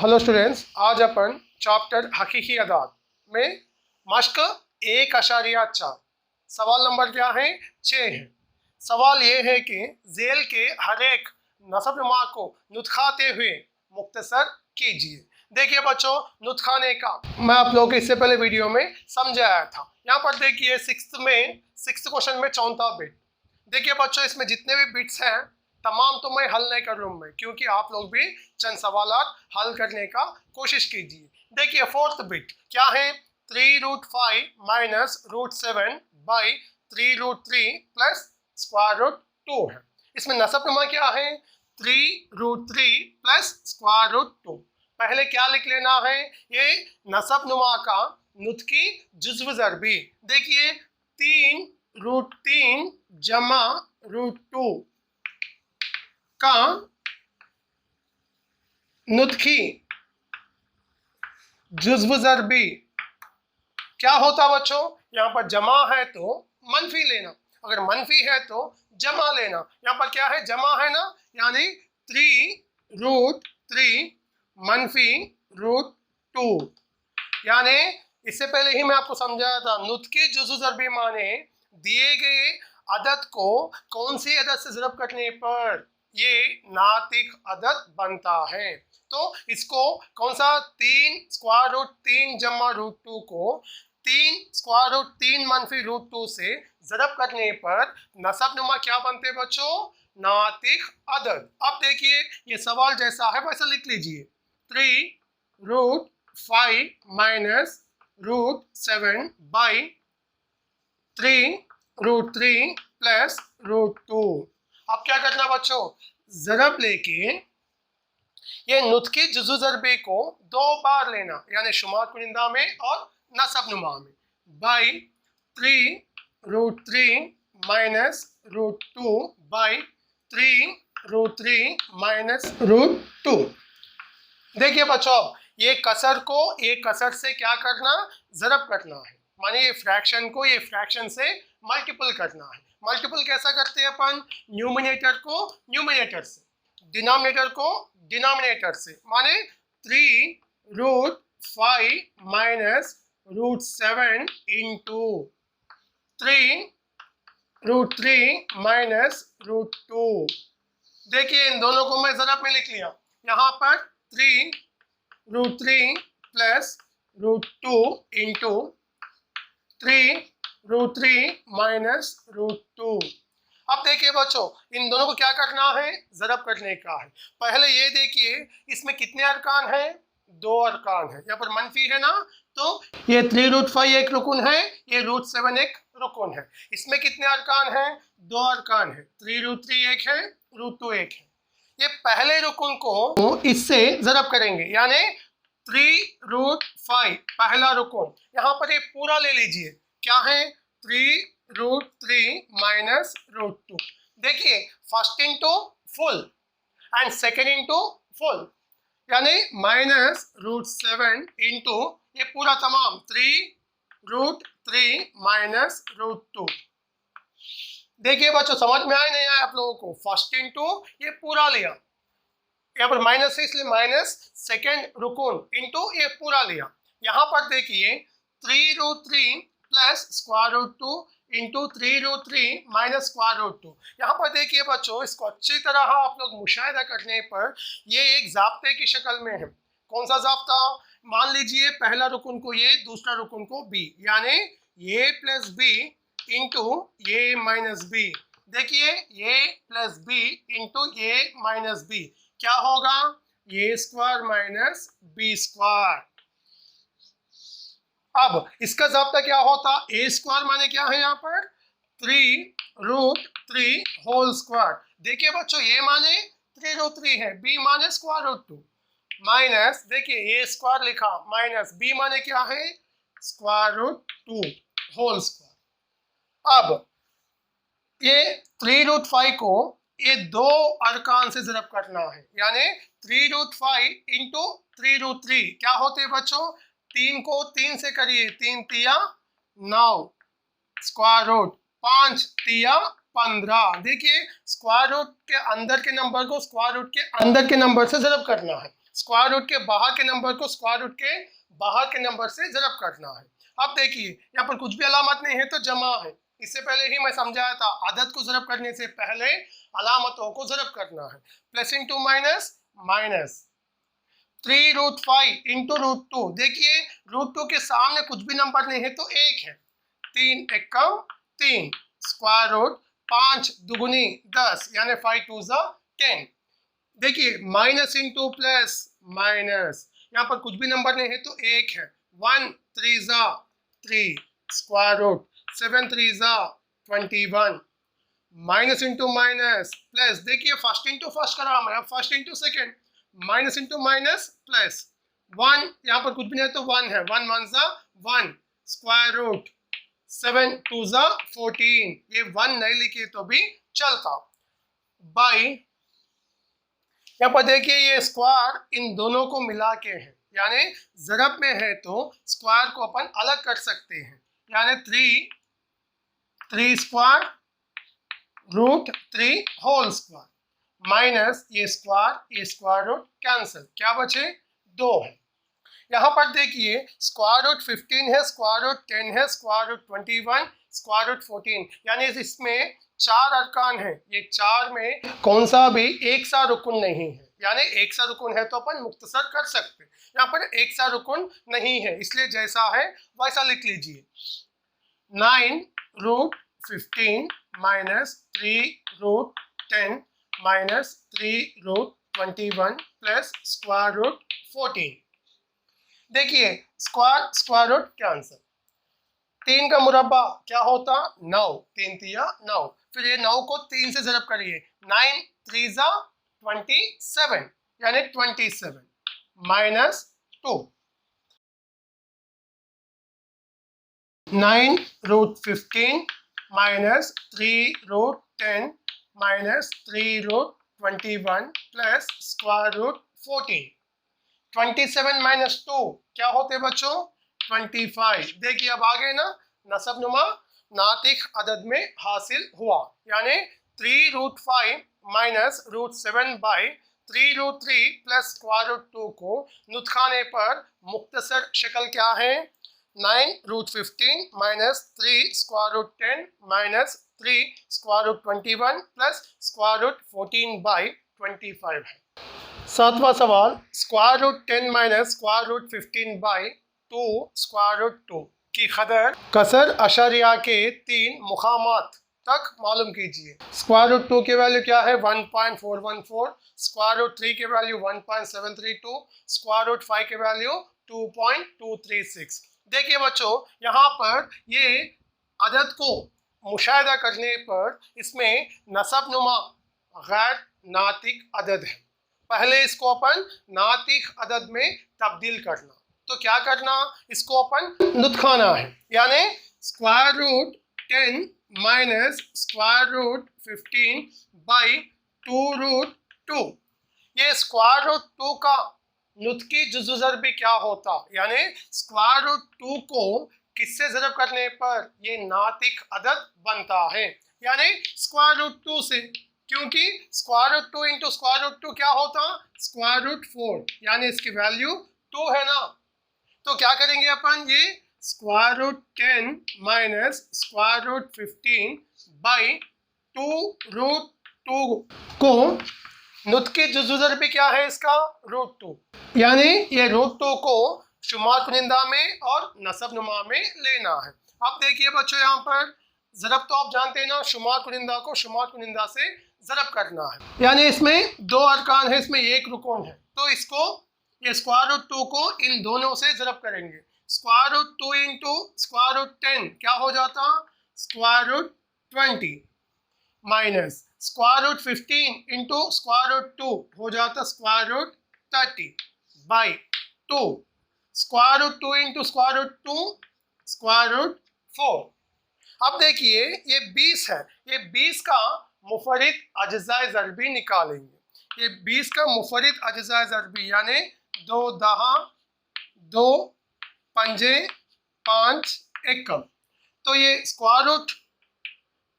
Hello students, आज अपन chapter हकीकी अदाद में मश्क 1.4 सवाल नंबर क्या है 6 है। सवाल ये है कि झेल के हर एक नसब नुमा को नुत्खाते हुए मुख्तसर कीजिए। देखिए बच्चों, नुत्खाने का मैं आप लोगों को इससे पहले वीडियो में समझाया था। यहाँ पर देखिए सिक्स्थ क्वेश्चन में चौथा बिट। देखिए बच्चों, इसमें जितने भी बिट्स हैं तमाम तो मैं हल नहीं कर रहा हूँ क्योंकि आप लोग भी चंद सवालात हल करने का कोशिश कीजिए। देखिए फोर्थ बिट क्या है, 3√5 माइनस √7 बाई 3√3 प्लस √2 है। इसमें नसब नुमा क्या है, 3√3 प्लस √2। पहले क्या लिख लेना है, ये नसब नुमा का नुत्की जुज़्व ज़रबी। देखिए 3√3 जमा √2 का नुत्की जुज़्व ज़रबी क्या होता बच्चों, यहाँ पर जमा है तो मनफी लेना, अगर मनफी है तो जमा लेना। यहाँ पर क्या है, जमा है ना, यानी 3√3 मनफी √2। यानी इससे पहले ही मैं आपको समझाया था, नुत्की जुज़्व ज़रबी माने दिए गए अदद को कौन सी अदद से ज़रब करने पर ये नातिक अदद बनता है। तो इसको कौन सा 3√3 जमा √2 को 3√3 मनफी √2 से ज़रब करने पर नसब नुमा क्या बनते बच्चों, नातिक अदद। अब देखिए ये सवाल जैसा है वैसा लिख लीजिए, 3√5 माइनस √7 बाई 3√3 प्लस √2। अब क्या करना बच्चों, ज़रब लेके ये नुत्की जुज़्व ज़रबी को 2 बार लेना, यानी शुमार कुनिंदा में और नसब नुमा में, बाई 3√3 माइनस √2 बाई 3√3 माइनस √2। देखिए बच्चों, अब ये कसर को ये कसर से क्या करना, ज़रब करना है, माने ये फ्रैक्शन को ये फ्रैक्शन से मल्टीपल करना है। मल्टीपल कैसा करते हैं अपन, न्यूमिनेटर को न्यूमिनेटर से, डिनोमिनेटर को डिनोमिनेटर से, माने 3√5 माइनस √7 इंटू 3√3 माइनस √2। देखिए इन दोनों को मैं ज़रब में लिख लिया, यहाँ पर 3√3 प्लस √2 इंटू 3√3 माइनस √2। अब देखिए बच्चों, इन दोनों को क्या करना है, ज़रब करने का है। पहले ये देखिए इसमें कितने अरकान हैं, 2 अरकान है। यहाँ पर मनफी है ना, तो ये 3√5 एक रुकन है, ये √7 एक रुकन है। इसमें कितने अरकान हैं, 2 अरकान है, 3√3 एक है, √2 एक है। ये पहले रुकन को इससे ज़रब करेंगे, यानी 3√5 पहला रुकन, यहाँ पर ये पूरा ले लीजिए, क्या है 3√3 माइनस √2। देखिए first into full and second into full, यानी माइनस √7 इंटू ये पूरा तमाम 3√3 माइनस √2। देखिए बच्चों, समझ में आया नहीं आया आप लोगों को, फर्स्ट इंटू ये पूरा लिया, यहाँ पर माइनस है इसलिए माइनस, सेकेंड रुकन इंटू ये पूरा लिया। यहाँ पर देखिए 3√3 प्लस √2 इंटू 3√3 माइनस √2। यहाँ पर देखिए बच्चों, इसको अच्छी तरह आप लोग मुशाहिदा करने पर ये एक ज़ाब्ते की शक्ल में है। कौन सा ज़ाब्ता, मान लीजिए पहला रुकन को ये, दूसरा रुकन को बी, यानी ये प्लस बी इंटू ये माइनस बी। देखिए ये प्लस बी इंटू ये माइनस बी क्या होगा, ये स्क्वायर माइनस बी स्क्वायर। अब इसका ज़ाब्ता क्या होता, ए स्क्वायर माने क्या है, यहाँ पर 3√3 होल स्क्वायर। देखिए बच्चों, ये माने 3√3 है, बी माने √2 माइनस, देखिए ए स्क्वायर लिखा माइनस बी माने क्या है, √2 होल स्क्वायर। अब ये 3√5 को ये 2 अरकान से ज़रब करना है, यानी 3√5 इंटू 3√3 क्या होते हैं बच्चों, 3 को 3 से करिए, 3 तिया 9 स्क्वायर रूट 5 तिया 15। देखिए स्क्वायर रूट के अंदर के नंबर को स्क्वायर रूट के अंदर के नंबर से ज़रब करना है। स्क्वायर रूट के बाहर के नंबर को स्क्वायर रूट के बाहर के नंबर से ज़रब करना है। अब देखिए यहाँ पर कुछ भी अलामत नहीं है तो जमा है। इससे पहले ही मैं समझाया था आदत को ज़रब करने से पहले अलामतों को ज़रब करना है। Plus into minus, minus 3√5 into √2। देखिए √2 के सामने कुछ भी नंबर नहीं है तो 1 है। 3 एकम 3, स्क्वायर रूट 5 दुगुनी 10 यानी 5 2 10। देखिए माइनस इंटू प्लस, माइनस यहाँ पर कुछ भी नंबर नहीं है तो 1 है। 1 3 3, square root 7 3 21। Minus into minus plus, देखिए फर्स्ट इंटू फर्स्ट का नाम है, अब first into second, minus into minus plus 1, यहाँ पर कुछ भी नहीं है तो 1 है। 1 1 1, स्क्वायर रूट 7 2 14। ये 1 नहीं लिखे तो भी चलता। बाई यहाँ पर देखिए ये स्क्वायर इन दोनों को मिला के है, यानी ज़रब में है तो स्क्वायर को अपन अलग कर सकते हैं, यानी 3 स्क्वायर √3 होल स्क्वायर माइनस ये स्क्वायर रूट कैंसिल, क्या बचे 2 है। यहाँ पर देखिए स्क्वायर रूट 15 है, स्क्वायर रूट 10 है, स्क्वायर रूट 21, स्क्वायर रूट 14, यानी इसमें 4 अरकान है। ये 4 में कौन सा भी एक सा रुकन नहीं है, यानी एक सा रुकन है तो अपन मुख्तसर कर सकते हैं। यहाँ पर एक सा रुकन नहीं है इसलिए जैसा है वैसा लिख लीजिए। 9√15 minus 3√10 minus 3√21 plus square root 14। देखिए स्क्वायर रूट कैंसिल। 3 का मुरब्बा क्या होता 9, 3 तिया 9। फिर ये 9 को 3 से ज़रब करिए, 9 3 27 यानी 27 minus 2। 9√15 minus 3√10 minus 3√21 plus square root 14। 27 minus 2 क्या होते बच्चों 25। देखिए अब आगे ना नसब नुमा नातिक अदद में हासिल हुआ, यानी 3√5 minus √7 by 3√3 plus square root 2 को नुतखाने पर मुख्तसर शक्ल क्या है 9√15 minus 3 square root 10 minus 3 square root 21 plus square root 14 by 25 है। 7वां सवाल square root 10 minus square root 15 by 2 square root 2 की खदर कसर अशरिया के 3 मुकामात तक मालूम कीजिए। स्क्वायर रूट 2 की वैल्यू क्या है 1.414, स्क्वायर रूट 3 की वैल्यू 1.732, स्क्वायर रूट 5 की वैल्यू 2.236। देखिए बच्चों यहाँ पर ये अदद को मुशाहिदा करने पर इसमें नसब नुमा गैर नातिक अदद है। पहले इसको अपन नातिक अदद में तब्दील करना, तो क्या करना इसको अपन नुतखाना है, यानी square root 10 minus square root 15 by 2√2। ये स्क्वायर रूट 2 का नुतकी जुज़ु ज़रबी क्या होता, यानी स्क्वायर रूट 2 को किससे ज़रब करने पर ये नातिक अदद बनता है, यानी स्क्वायर रूट 2 से, क्योंकि square root 2 into square root 2 क्या होता स्क्वायर रूट 4, यानी इसकी वैल्यू 2 है ना। तो क्या करेंगे अपन ये square root 10 minus square root 15 by 2√2 को नुतकी जुज़ु ज़रबी क्या है इसका √2, यानी ये √2 को शुमार कुनिंदा में और नसब नुमा में लेना है। अब देखिए बच्चों यहाँ पर ज़रब तो आप जानते हैं ना, शुमार कुनिंदा को शुमार कुनिंदा से ज़रब करना है, यानी इसमें 2 अरकान है, इसमें 1 रुकन है, तो इसको ये स्क्वायर रूट 2 को इन दोनों से ज़रब करेंगे। Square root 2 into square root 10 क्या हो जाता square root 20 minus square root 15 into square root 2 हो जाता square root 30 by 2, square root 2 into square root 2 square root 4। अब देखिए ये 20 है, ये 20 का मुफरिद अज्ज़ाए ज़रबी निकालेंगे। ये 20 का मुफरिद अज्ज़ाए ज़रबी यानी 2 दहा 2 पंजे 5 एकम, तो ये स्क्वायर रूट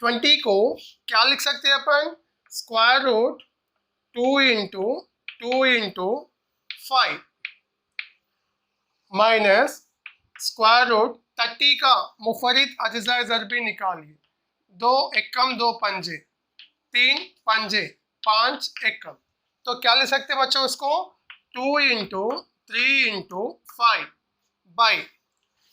20 को क्या लिख सकते हैं अपन square root 2 into 5 minus square root 30 का मुफरिद अज्जा ज़रबी निकालिए। 2 एकम 2 पंजे, 3 पंजे 5 एकम, तो क्या ले सकते हैं बच्चों इसको 2 इंटू 3 इंटू 5 बाई,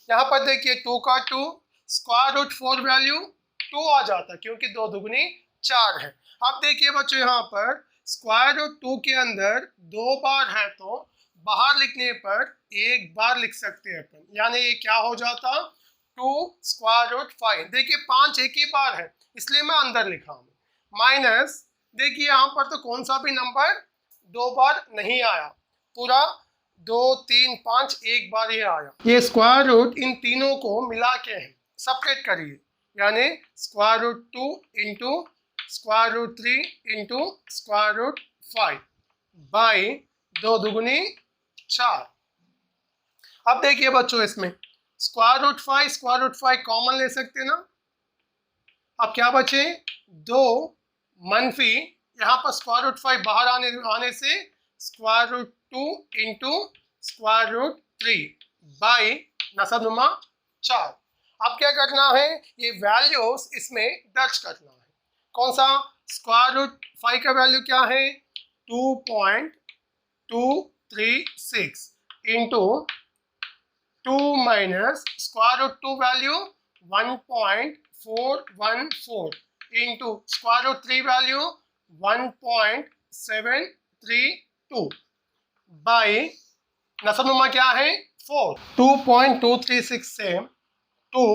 यहाँ पर देखिए 2 का 2 स्क्वायर रूट 4 वैल्यू 2 आ जाता क्योंकि 2 दुगनी 4 है। अब देखिए बच्चों यहाँ पर स्क्वायर रूट 2 के अंदर 2 बार है तो बाहर लिखने पर एक बार लिख सकते हैं अपन, यानी ये क्या हो जाता 2 स्क्वायर रूट 5। देखिए 5 एक ही बार है इसलिए मैं अंदर लिखा हूँ, माइनस देखिए यहाँ पर तो कौन सा भी नंबर 2 बार नहीं आया, पूरा 2 3 5 एक बार ही आया। ये स्क्वायर रूट इन तीनों को मिला के है, सेपरेट करिए, यानी square root 2 into square root 3 into square root 5 by 2 दुगुनी 4। अब देखिए बच्चों इसमें स्क्वायर रूट 5 कॉमन ले सकते ना, अब क्या बचे 2 मनफी, यहाँ पर स्क्वायर रूट 5 बाहर आने से square root 2 into square root 3 by नसब नुमा 4। अब क्या करना है, ये वैल्यूज इसमें दर्ज करना है। कौन सा स्क्वायर रूट 5 का वैल्यू क्या है 2.236 into 2 minus square root 2 value 1.414 into square root 3 value 1.732 by नसब नुमा क्या है 4। 2.236 से 2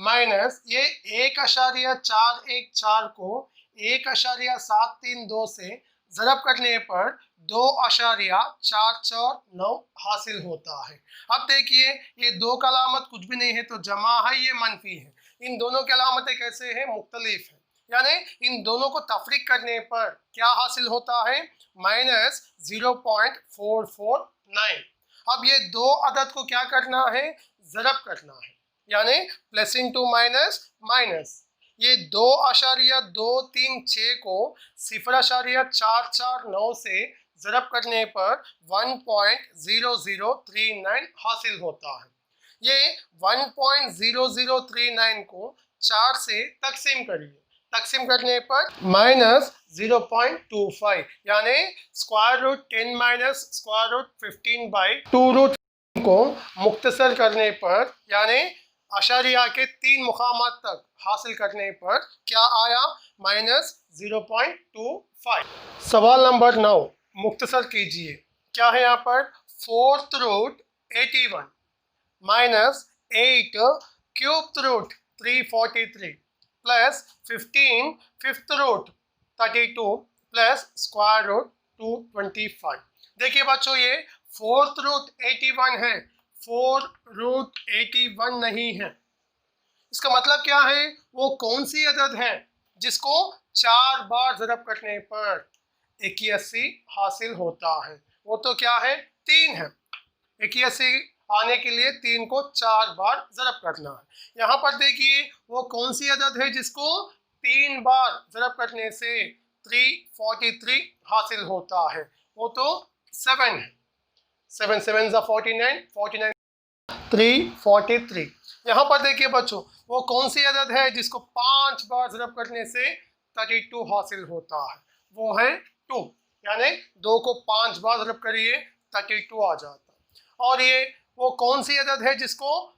माइनस ये 1.414 को 1.732 से ज़रब करने पर 2.449 हासिल होता है। अब देखिए ये 2 का अलामत कुछ भी नहीं है तो जमा है, ये मनफी है, इन दोनों की अलामतें कैसे हैं मुख्तलिफ हैं, यानी इन दोनों को तफरीक करने पर क्या हासिल होता है माइनस 0.449। अब ये 2 अदद को क्या करना है ज़रब करना है, यानी प्लस इंटू माइनस माइनस, ये 2.236 को 0.449 से ज़रब करने पर 1.0039 हासिल होता है। ये 1.0039 को 4 से तकसीम करिए, तकसीम करने पर माइनस 0.25, यानी square root 10 minus square root 15 by 2 root को मुख्तसर करने पर, यानी अशारिया के 3 मुकामात तक हासिल करने पर क्या आया माइनस 0.25। सवाल नंबर 9 मुख्तसर कीजिए, क्या है यहाँ पर 4th root 81 minus 8 cubed root 343 plus 15 5th root 32 plus square root 225। देखिए बच्चों ये 4th रूट 81 है, 4 रूट 81 नहीं है, इसका मतलब क्या है वो कौन सी अदद है जिसको 4 बार ज़रब करने पर 81 हासिल होता है, वो तो क्या है 3 है। 81 आने के लिए 3 को 4 बार ज़रब करना है। यहाँ पर देखिए वो कौन सी अदद है जिसको 3 बार ज़रब करने से 343 हासिल होता है, वो तो 7 है। 7 7 49 49 343। यहाँ पर देखिए बच्चों वो कौन सी अदद है जिसको 5 बार ज़रब करने से 32 हासिल होता है, वो है 2, यानी 2 को 5 बार ज़रब करिए 32 आ जाता है। और ये वो कौन सी अदद है जिसको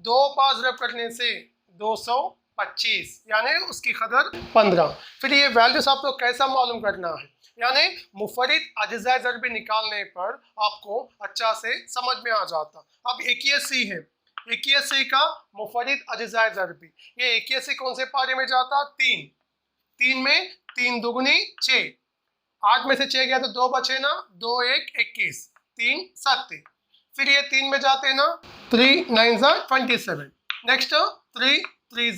2 बार ज़रब करने से 225, यानी उसकी कदर 15। फिर ये वैल्यूज आपको कैसा मालूम करना है, यानी मुफरिद अज्जा ज़रबी निकालने पर आपको अच्छा से समझ में आ जाता। अब 81 है, 81 का मुफरिद अज्जा ज़रबी, ये 81 कौन से पारे में जाता 3, 3 में 3 दुगनी 6, 8 में से 6 गया तो 2 बचे ना, 2 1 21, 3 7, फिर ये 3 में जाते ना 3 9 27, नेक्स्ट 3 3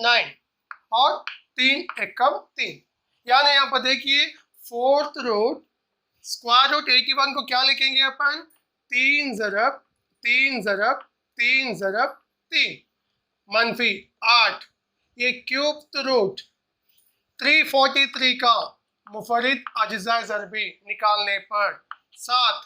9 और 3 एकम 3, यानी यहाँ पर देखिए 4th रूट स्क्वायर रूट 81 को क्या लिखेंगे अपन 3 ज़रब 3 ज़रब 3 ज़रब 3 मनफी 8, ये क्यूब्ड रूट 343 का मुफरिद अज्जा ज़रबी निकालने पर 7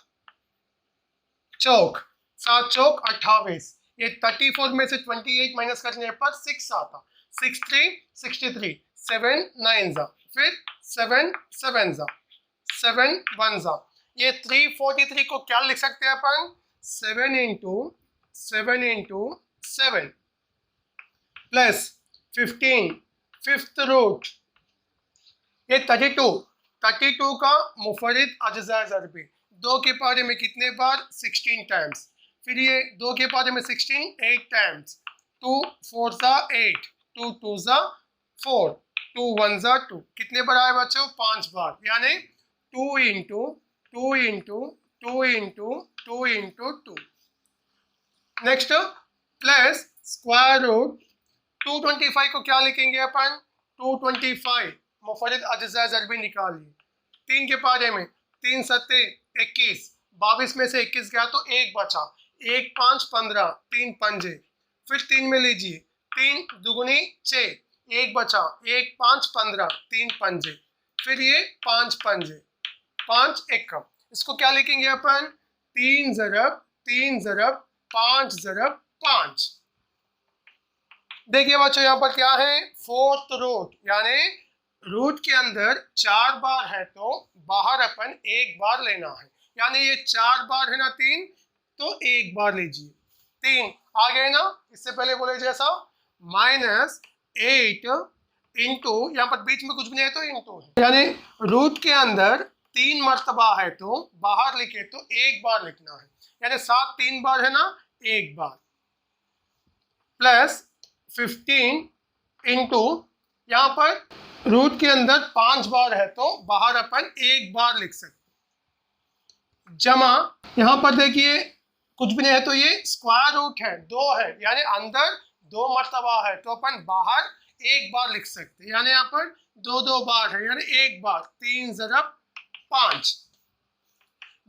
चौक 7 चौक 28, ये 34 में से 28 माइनस करने पर 6 आता, 6 3 63, 7 9 जा, फिर 7 7 जा, 7 1 जा, ये 343 को क्या लिख सकते हैं अपन, 7 इंटू 7 प्लस 15 फिफ्थ रूट, ये 32 का मुफरिद अज्जा ज़रबी, 2 के पारे में कितने बार, 16 टाइम्स, फिर ये 2 के पारे में 16 8 टाइम्स, 2 4 ज़ा 8, 2 2 ज़ा 4, 2 1 ज़ा 2, कितने बार आए बच्चों, 5 बार, यानी 2 into 2 into 2 into 2 into 2। Next plus square root 225 को क्या लिखेंगे अपन, 225 मुफरिद अज्जा ज़रबी निकालिए, 3 के पारे में 3 सत्ते 21, 22 में से 21 गया तो 1 बचा, 1 5 15, 3 पंजे, फिर 3 में लीजिए, 3 दुगुनी 6, 1 बचा, 1 5 15, 3 पंजे, फिर ये 5 पंजे, 5 एकम, इसको क्या लिखेंगे अपन, 3 ज़रब 5 ज़रब 5। देखिए बच्चों यहाँ पर क्या है, फोर्थ रूट, यानी रूट के अंदर 4 बार है तो बाहर अपन 1 बार लेना है, यानी ये 4 बार है ना 3, तो 1 बार लीजिए, 3 आ गए ना, इससे पहले बोले जैसा, -8 इंटू, यहाँ पर बीच में कुछ भी नहीं है तो इंटू है, यानी रूट के अंदर 3 मर्तबा है तो बाहर लिखे तो 1 बार लिखना है, यानी 7 3 बार है ना, 1 बार, प्लस 15 इंटू, यहाँ पर रूट के अंदर 5 बार है तो बाहर अपन 1 बार लिख सकते, जमा, यहाँ पर देखिए कुछ भी नहीं है तो ये स्क्वायर रूट है, 2 है, यानी अंदर 2 मर्तबा है तो अपन बाहर 1 बार लिख सकते, यानी यहाँ पर 2 बार है, यानी 1 बार, 3 ज़रब 5।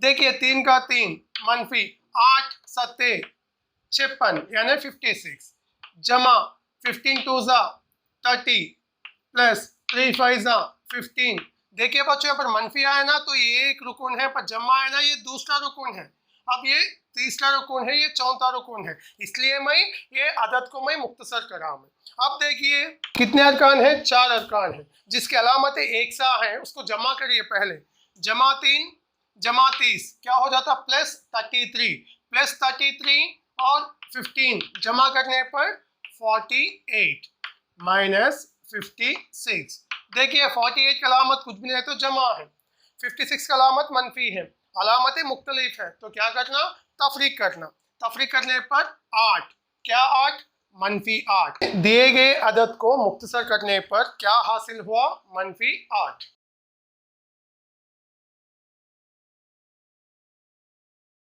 देखिए 3 का 3 मनफी 8 सत्ते 56, यानी 56, जमा 15 2 ज़ा 30 प्लस 3 5 ज़ा 15। देखिए बच्चों यहाँ पर मनफी आया ना तो ये एक रुकन है, पर जमा है ना ये दूसरा रुकन है, अब ये तीसरा रुकन है, ये चौथा रुकन है, इसलिए मैं ये अदद को मैं मुख्तसर करा हूँ। अब देखिए कितने अरकान है, 4 अरकान है, जिसकी अलामतें एक सा है, उसको जमा करिए पहले, जमा 3 जमा 30 क्या हो जाता, प्लस 33 और 15 जमा करने पर 48 माइनस 56। देखिए 48 का अलामत कुछ भी नहीं है तो जमा है, 56 का अलामत मनफी है, अलामतें मुख्तलिफ है तो क्या करना, तफरीक करना, तफरीक करने पर 8, क्या 8 मनफी 8, दिए गए अदद को मुख्तसर करने पर क्या हासिल हुआ, मनफी 8।